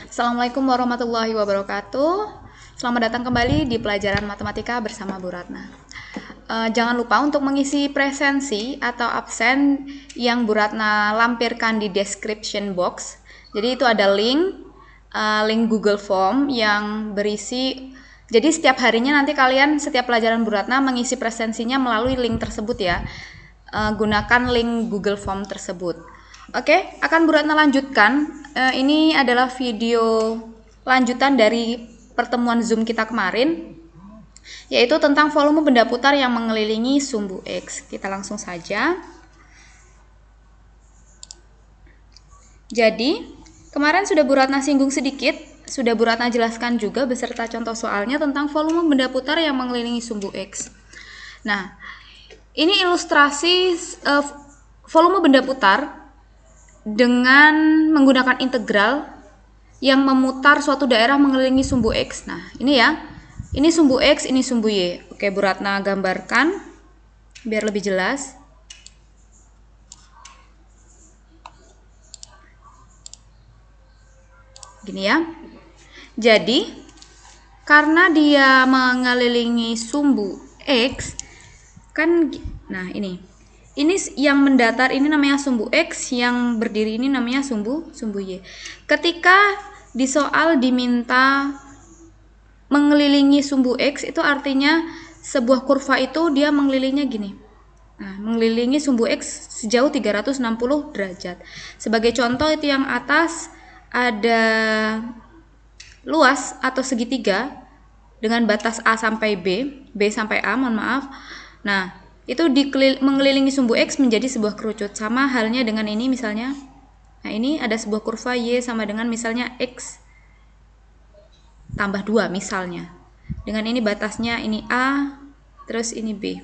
Assalamualaikum warahmatullahi wabarakatuh. Selamat datang kembali di pelajaran matematika bersama Bu Ratna. Jangan lupa untuk mengisi presensi atau absen yang Bu Ratna lampirkan di description box. Jadi itu ada link Google Form yang berisi. Jadi setiap harinya nanti kalian setiap pelajaran Bu Ratna mengisi presensinya melalui link tersebut ya. Gunakan link Google Form tersebut. Oke, akan Bu Ratna lanjutkan. Ini adalah video lanjutan dari pertemuan Zoom kita kemarin, yaitu tentang volume benda putar yang mengelilingi sumbu X. Kita langsung saja. Jadi, kemarin sudah Bu Ratna singgung sedikit, sudah Bu Ratna jelaskan juga beserta contoh soalnya tentang volume benda putar yang mengelilingi sumbu X. Nah, ini ilustrasi volume benda putar dengan menggunakan integral yang memutar suatu daerah mengelilingi sumbu X. Nah, ini ya. Ini sumbu X, ini sumbu Y. Oke, Bu Ratna gambarkan biar lebih jelas. Gini ya. Jadi, karena dia mengelilingi sumbu X, kan, nah ini. Ini yang mendatar ini namanya sumbu X, yang berdiri ini namanya sumbu Y. Ketika di soal diminta mengelilingi sumbu X, itu artinya sebuah kurva itu dia mengelilingnya gini. Nah, mengelilingi sumbu X sejauh 360 derajat. Sebagai contoh itu yang atas ada luas atau segitiga dengan batas A sampai B, B sampai A, mohon maaf. Nah, itu mengelilingi sumbu X menjadi sebuah kerucut. Sama halnya dengan ini misalnya. Nah, ini ada sebuah kurva Y sama dengan misalnya X tambah 2 misalnya. Dengan ini batasnya ini A, terus ini B.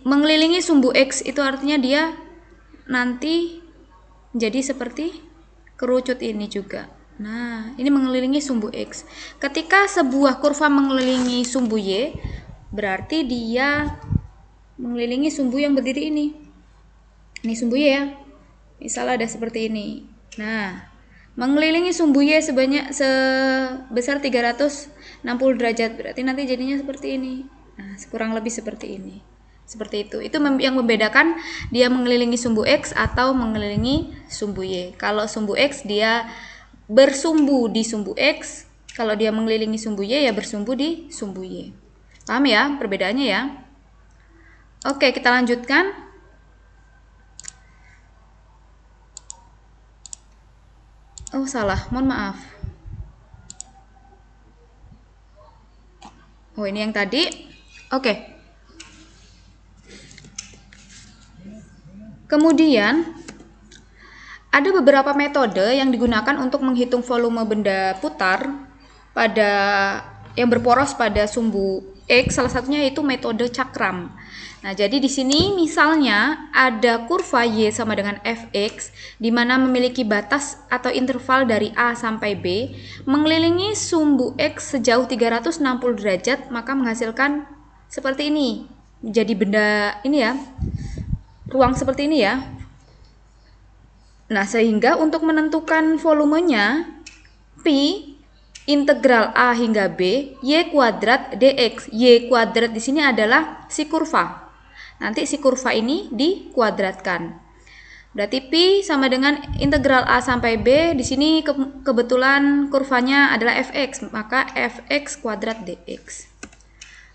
Mengelilingi sumbu X itu artinya dia nanti menjadi seperti kerucut ini juga. Nah, ini mengelilingi sumbu X. Ketika sebuah kurva mengelilingi sumbu Y, berarti dia mengelilingi sumbu yang berdiri ini. Ini sumbu Y ya. Misal ada seperti ini. Nah, mengelilingi sumbu Y sebesar 360 derajat. Berarti nanti jadinya seperti ini. Nah, kurang lebih seperti ini. Seperti itu. Itu yang membedakan dia mengelilingi sumbu X atau mengelilingi sumbu Y. Kalau sumbu X dia bersumbu di sumbu X. Kalau dia mengelilingi sumbu Y ya bersumbu di sumbu Y. Paham ya perbedaannya ya? Oke, kita lanjutkan. Oh, salah. Mohon maaf. Oh, ini yang tadi. Oke. Kemudian ada beberapa metode yang digunakan untuk menghitung volume benda putar yang berporos pada sumbu X. Salah satunya yaitu metode cakram. Nah, jadi di sini misalnya ada kurva Y sama dengan Fx di mana memiliki batas atau interval dari A sampai B mengelilingi sumbu X sejauh 360 derajat, maka menghasilkan seperti ini. Jadi benda ini ya, ruang seperti ini ya. Nah, sehingga untuk menentukan volumenya Pi integral A hingga B, Y kuadrat dx. Y kuadrat di sini adalah si kurva. Nanti si kurva ini dikuadratkan. Berarti Pi sama dengan integral A sampai B. Di sini kebetulan kurvanya adalah Fx, maka Fx kuadrat dx.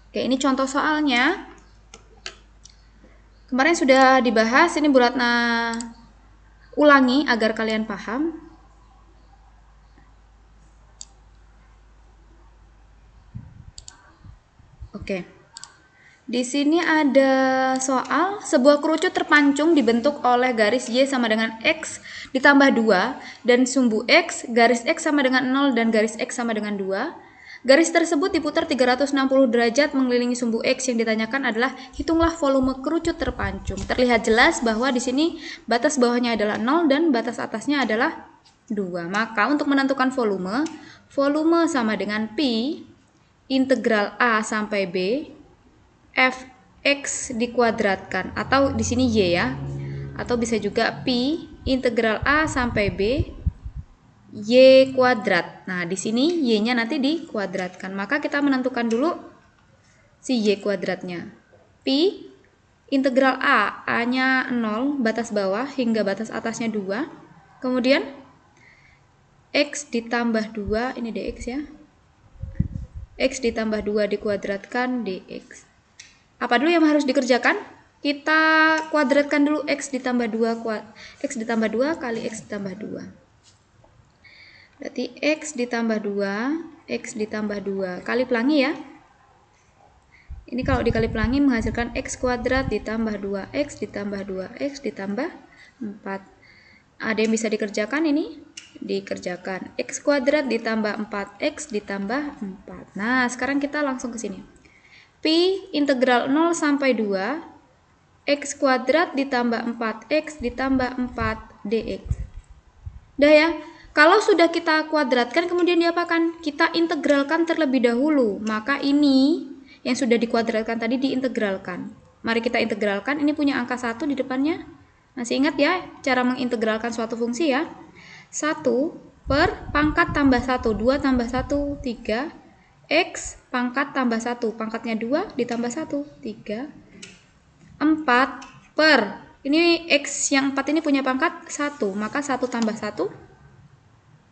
Oke, ini contoh soalnya. Kemarin sudah dibahas, ini Bu Ratna ulangi agar kalian paham. Oke. Di sini ada soal sebuah kerucut terpancung dibentuk oleh garis Y sama dengan X ditambah 2 dan sumbu X, garis X sama dengan 0 dan garis X sama dengan 2. Garis tersebut diputar 360 derajat mengelilingi sumbu X. Yang ditanyakan adalah hitunglah volume kerucut terpancung. Terlihat jelas bahwa di sini batas bawahnya adalah 0 dan batas atasnya adalah 2. Maka untuk menentukan volume sama dengan Pi integral A sampai B Fx dikuadratkan, atau di sini Y ya, atau bisa juga Pi integral A sampai B Y kuadrat. Nah, di sini Y-nya nanti dikuadratkan. Maka kita menentukan dulu si Y kuadratnya. Pi integral A, A-nya 0, batas bawah hingga batas atasnya 2. Kemudian X ditambah 2, ini dx ya. X ditambah 2 dikuadratkan dx. Apa dulu yang harus dikerjakan? Kita kuadratkan dulu X ditambah 2, X ditambah 2 kali X ditambah 2. Berarti X ditambah 2, X ditambah 2. Kali pelangi ya. Ini kalau dikali pelangi menghasilkan X kuadrat ditambah 2X ditambah 2X ditambah 4. Ada yang bisa dikerjakan ini? Dikerjakan. X kuadrat ditambah 4X ditambah 4. Nah, sekarang kita langsung ke sini. Pi integral 0 sampai 2, X kuadrat ditambah 4X ditambah 4 dx. Udah ya. Kalau sudah kita kuadratkan, kemudian diapakan? Kita integralkan terlebih dahulu. Maka ini yang sudah dikuadratkan tadi diintegralkan. Mari kita integralkan. Ini punya angka 1 di depannya. Masih ingat ya cara mengintegralkan suatu fungsi ya? 1 per pangkat tambah 1. 2 tambah 1, 3. X pangkat tambah 1. Pangkatnya 2 ditambah 1, 3. 4 per. Ini X yang 4 ini punya pangkat 1. Maka 1 tambah 1.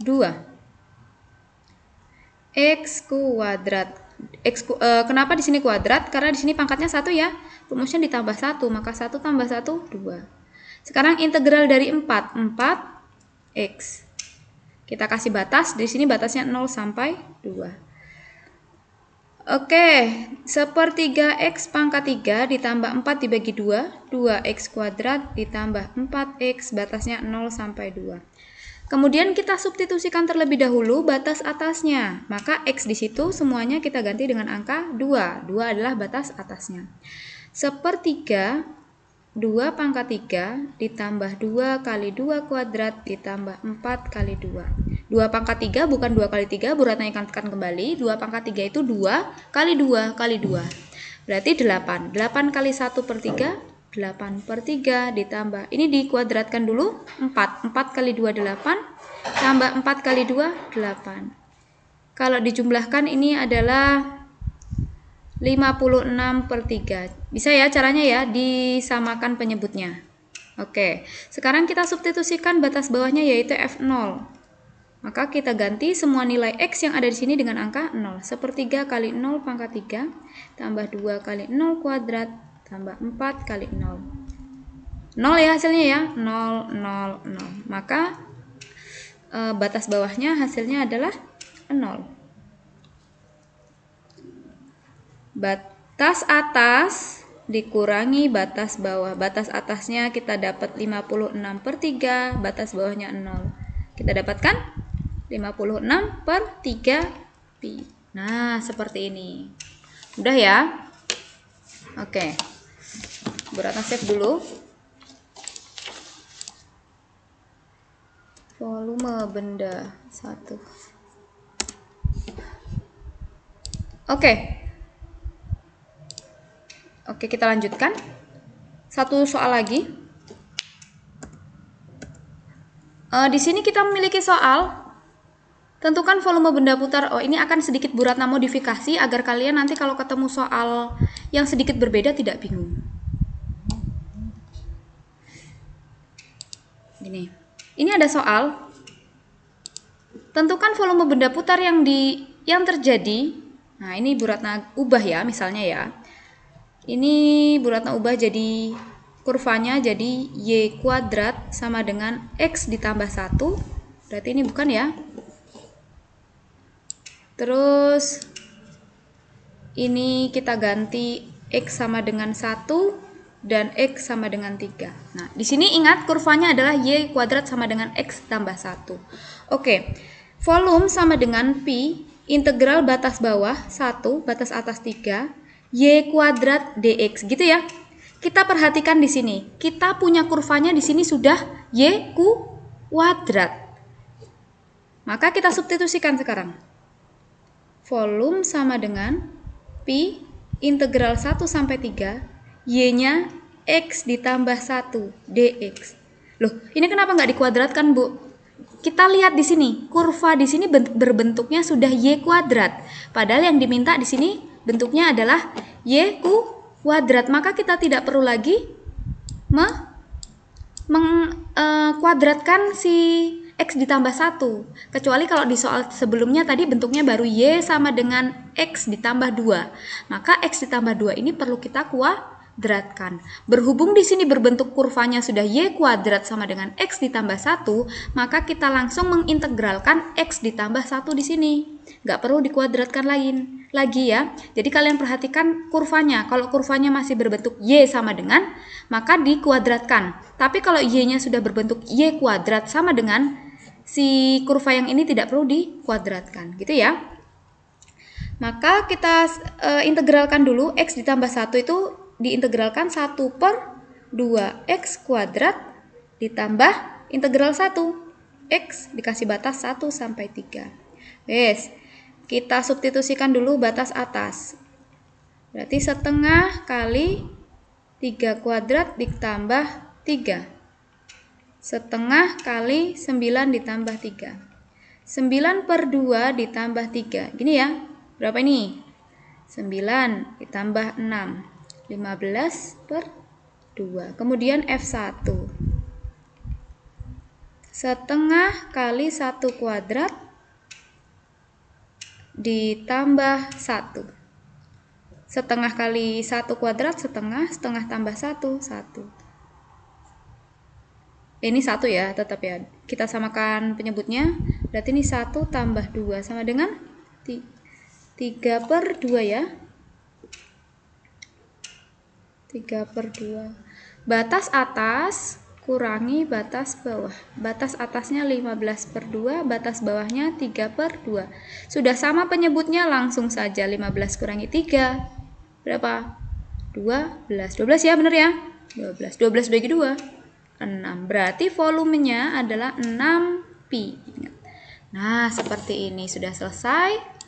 2 X kuadrat. Kenapa di sini kuadrat? Karena di sini pangkatnya 1 ya. Rumusnya ditambah 1, maka 1 tambah 1 2. Sekarang integral dari 4 X. Kita kasih batas, di sini batasnya 0 sampai 2. Oke, sepertiga X pangkat 3 ditambah 4 dibagi 2, 2X kuadrat ditambah 4X, batasnya 0 sampai 2. Kemudian kita substitusikan terlebih dahulu batas atasnya. Maka X di situ semuanya kita ganti dengan angka 2. 2 adalah batas atasnya. Sepertiga 2 pangkat 3 ditambah 2 kali 2 kuadrat ditambah 4 kali 2. 2 pangkat 3 bukan 2 kali 3, Bu Ratna ingatkan kembali. 2 pangkat 3 itu 2 kali 2 kali 2. Berarti 8. 8 kali 1 per 3. 8 per 3 ditambah, ini dikuadratkan dulu, 4 kali 2 8, tambah 4 kali 2 8. Kalau dijumlahkan ini adalah 56 per 3. Bisa ya caranya ya, disamakan penyebutnya. Oke, sekarang kita substitusikan batas bawahnya yaitu F0. Maka kita ganti semua nilai X yang ada di sini dengan angka 0. Sepertiga kali 0 pangkat 3, tambah 2 kali 0 kuadrat, tambah 4 kali 0. 0 ya hasilnya ya. 0, 0, 0. Maka batas bawahnya hasilnya adalah 0. Batas atas dikurangi batas bawah. Batas atasnya kita dapat 56 per 3. Batas bawahnya 0. Kita dapatkan 56 per 3 pi. Nah, seperti ini. Mudah ya? Oke. Bu Ratna save dulu. Volume benda 1. Oke, kita lanjutkan. Satu soal lagi. Di sini kita memiliki soal. Tentukan volume benda putar. Oh, ini akan sedikit Bu Ratna modifikasi agar kalian nanti kalau ketemu soal yang sedikit berbeda tidak bingung. Gini, ini ada soal. Tentukan volume benda putar yang terjadi. Nah, ini Bu Ratna ubah ya, misalnya ya. Ini Bu Ratna ubah jadi kurvanya jadi Y kuadrat sama dengan X ditambah 1. Berarti ini bukan ya. Terus ini kita ganti X sama dengan 1 dan X sama dengan 3. Nah, di sini ingat kurvanya adalah Y kuadrat sama dengan X tambah 1. Oke, volume sama dengan Pi, integral batas bawah 1, batas atas 3, Y kuadrat dx, gitu ya. Kita perhatikan di sini, kita punya kurvanya di sini sudah Y kuadrat. Maka kita substitusikan sekarang. Volume sama dengan Pi, integral 1 sampai 3, Y-nya X ditambah 1 dx. Loh, ini kenapa nggak dikuadratkan, Bu? kita lihat di sini, kurva di sini berbentuknya sudah Y kuadrat. Padahal yang diminta di sini bentuknya adalah Y kuadrat. Maka kita tidak perlu lagi mengkuadratkan si X ditambah 1. Kecuali kalau di soal sebelumnya tadi bentuknya baru Y sama dengan X ditambah 2. Maka X ditambah 2 ini perlu kita kuadratkan. Berhubung di sini berbentuk kurvanya sudah Y kuadrat sama dengan X ditambah 1, maka kita langsung mengintegralkan X ditambah 1 di sini. Nggak perlu dikuadratkan lagi ya. Jadi kalian perhatikan kurvanya. Kalau kurvanya masih berbentuk Y sama dengan, maka dikuadratkan. Tapi kalau Y-nya sudah berbentuk Y kuadrat sama dengan, si kurva yang ini tidak perlu dikuadratkan. Gitu ya. Maka kita integralkan dulu. X ditambah 1 itu diintegralkan 1/2 X kuadrat ditambah integral 1. X dikasih batas 1 sampai 3. Wes, kita substitusikan dulu batas atas. Berarti setengah kali 3 kuadrat ditambah 3. Setengah kali 9 ditambah 3. 9/2 ditambah 3. Gini ya. Berapa ini? 9 ditambah 6. 15/2. Kemudian F1. Setengah kali 1 kuadrat ditambah 1. Setengah kali 1 kuadrat setengah tambah 1, 1. Ini 1 ya, tetap ya. Kita samakan penyebutnya. Berarti ini 1 tambah 2 sama dengan 3/2 ya. 3/2. Batas atas kurangi batas bawah. Batas atasnya 15/2, batas bawahnya 3/2. Sudah sama penyebutnya, langsung saja 15 kurangi 3. Berapa? 12. 12 ya, benar ya? 12. 12 bagi 2. 6. Berarti volumenya adalah 6pi. Nah, seperti ini sudah selesai.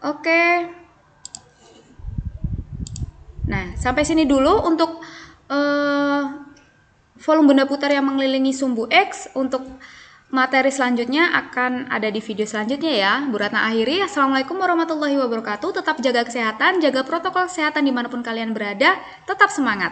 Oke. Nah, sampai sini dulu untuk volume benda putar yang mengelilingi sumbu X. Untuk materi selanjutnya akan ada di video selanjutnya ya. Bu Ratna akhiri. Assalamualaikum warahmatullahi wabarakatuh. Tetap jaga kesehatan, jaga protokol kesehatan dimanapun kalian berada. Tetap semangat.